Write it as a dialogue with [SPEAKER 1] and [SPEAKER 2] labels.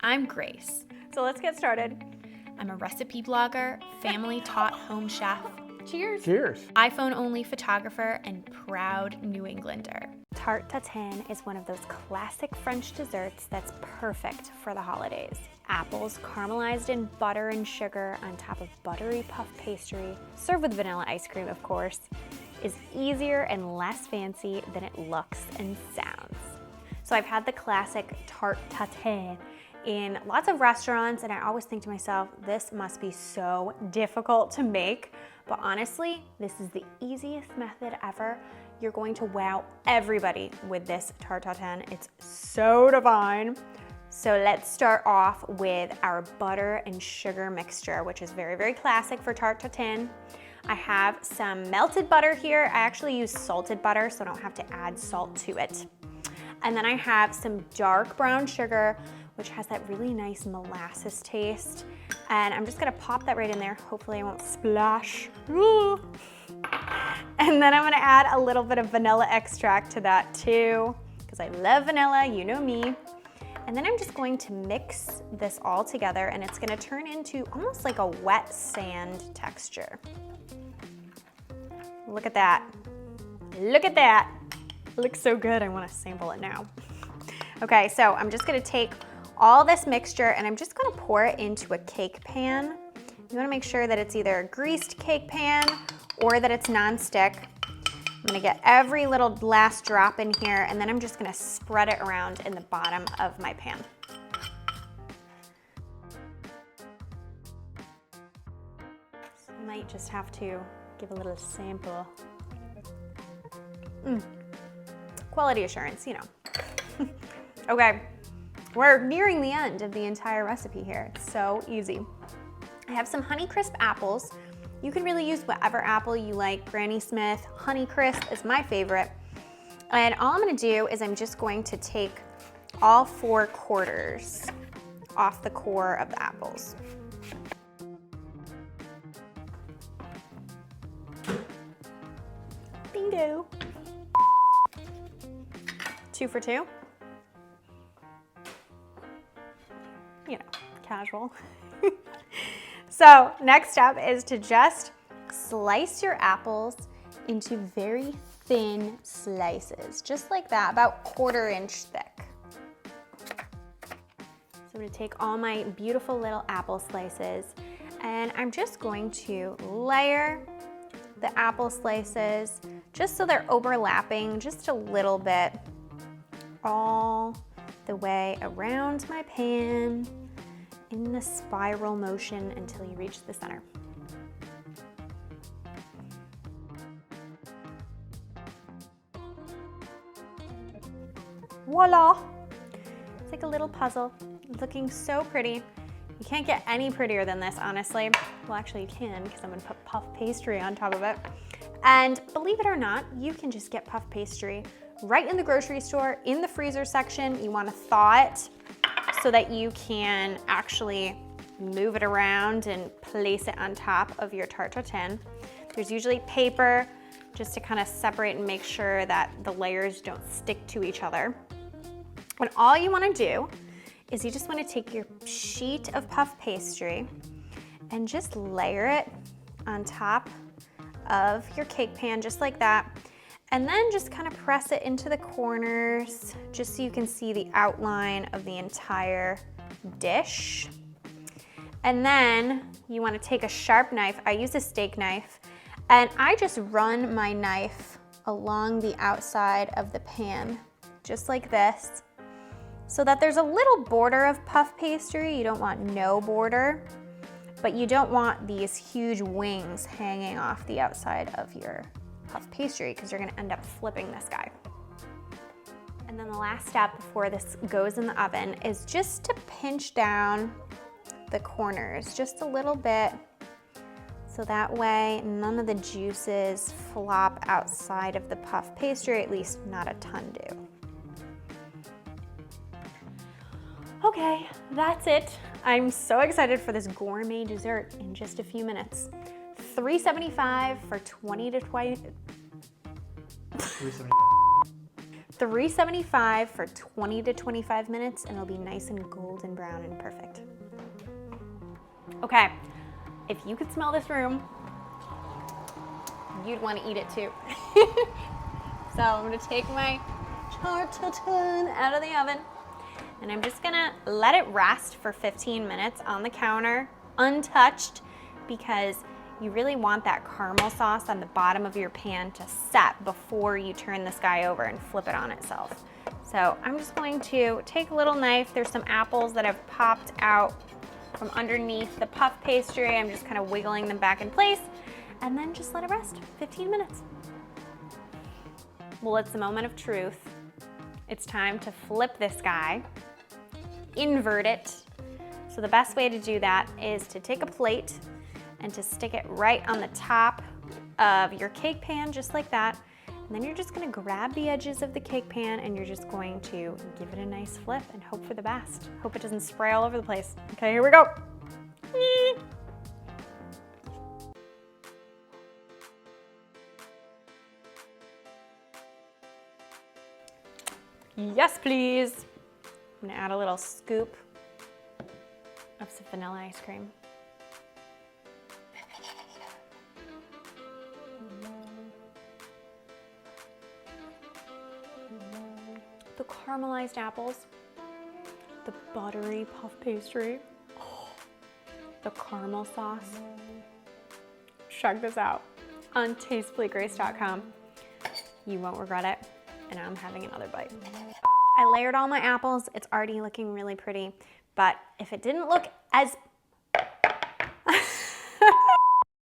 [SPEAKER 1] I'm Grace.
[SPEAKER 2] So let's get started.
[SPEAKER 1] I'm a recipe blogger, family taught home chef,
[SPEAKER 2] Cheers.
[SPEAKER 3] Cheers.
[SPEAKER 1] iPhone-only photographer, and proud New Englander.
[SPEAKER 2] Tarte Tatin is one of those classic French desserts that's perfect for the holidays. Apples caramelized in butter and sugar on top of buttery puff pastry, served with vanilla ice cream, of course, is easier and less fancy than it looks and sounds. So I've had the classic Tarte Tatin in lots of restaurants, and I always think to myself, this must be so difficult to make. But honestly, this is the easiest method ever. You're going to wow everybody with this Tarte Tatin. It's so divine. So let's start off with our butter and sugar mixture, which is very, very classic for Tarte Tatin. I have some melted butter here. I actually use salted butter, so I don't have to add salt to it. And then I have some dark brown sugar, which has that really nice molasses taste. And I'm just gonna pop that right in there. Hopefully I won't splash. Ooh. And then I'm gonna add a little bit of vanilla extract to that too, because I love vanilla, you know me. And then I'm just going to mix this all together, and it's gonna turn into almost like a wet sand texture. Look at that. Look at that. It looks so good, I wanna sample it now. Okay, so I'm just gonna take all this mixture and I'm just gonna pour it into a cake pan. You wanna make sure that it's either a greased cake pan or that it's non-stick. I'm gonna get every little last drop in here, and then I'm just gonna spread it around in the bottom of my pan. So I might just have to give a little sample. Quality assurance, you know. Okay, we're nearing the end of the entire recipe here. It's so easy. I have some Honeycrisp apples. You can really use whatever apple you like. Granny Smith, Honeycrisp is my favorite. And all I'm gonna do is I'm just going to take all 4 quarters off the core of the apples. Bingo. 2 for 2. You know, casual. So next step is to just slice your apples into very thin slices, just like that, about 1/4 inch thick. So I'm gonna take all my beautiful little apple slices, and I'm just going to layer the apple slices just so they're overlapping just a little bit all the way around my pan in the spiral motion until you reach the center. Voila! It's like a little puzzle. It's looking so pretty. You can't get any prettier than this, honestly. Well, actually you can, because I'm gonna put puff pastry on top of it. And believe it or not, you can just get puff pastry right in the grocery store, in the freezer section. You wanna thaw it so that you can actually move it around and place it on top of your Tarte Tatin. There's usually paper just to kind of separate and make sure that the layers don't stick to each other. And all you wanna do is you just wanna take your sheet of puff pastry and just layer it on top of your cake pan, just like that. And then just kind of press it into the corners, just so you can see the outline of the entire dish. And then you want to take a sharp knife. I use a steak knife, and I just run my knife along the outside of the pan, just like this, so that there's a little border of puff pastry. You don't want no border, but you don't want these huge wings hanging off the outside of your puff pastry, because you're gonna end up flipping this guy. And then the last step before this goes in the oven is just to pinch down the corners just a little bit, so that way none of the juices flop outside of the puff pastry, at least not a ton do. Okay, that's it. I'm so excited for this gourmet dessert in just a few minutes. $3.75 for 20 to 20. 375 for 20 to 25 minutes, and it'll be nice and golden brown and perfect. Okay, if you could smell this room, you'd want to eat it too. So I'm gonna take my Tarte Tatin out of the oven, and I'm just gonna let it rest for 15 minutes on the counter, untouched, because you really want that caramel sauce on the bottom of your pan to set before you turn this guy over and flip it on itself. So I'm just going to take a little knife. There's some apples that have popped out from underneath the puff pastry. I'm just kind of wiggling them back in place, and then just let it rest 15 minutes. Well, it's the moment of truth. It's time to flip this guy, invert it. So the best way to do that is to take a plate and to stick it right on the top of your cake pan, just like that. And then you're just gonna grab the edges of the cake pan and you're just going to give it a nice flip and hope for the best. Hope it doesn't spray all over the place. Okay, here we go. Yes, please. I'm gonna add a little scoop of some vanilla ice cream. The caramelized apples, the buttery puff pastry, the caramel sauce. Check this out on tastefullygrace.com. You won't regret it, and I'm having another bite. I layered all my apples. It's already looking really pretty, but if it didn't look as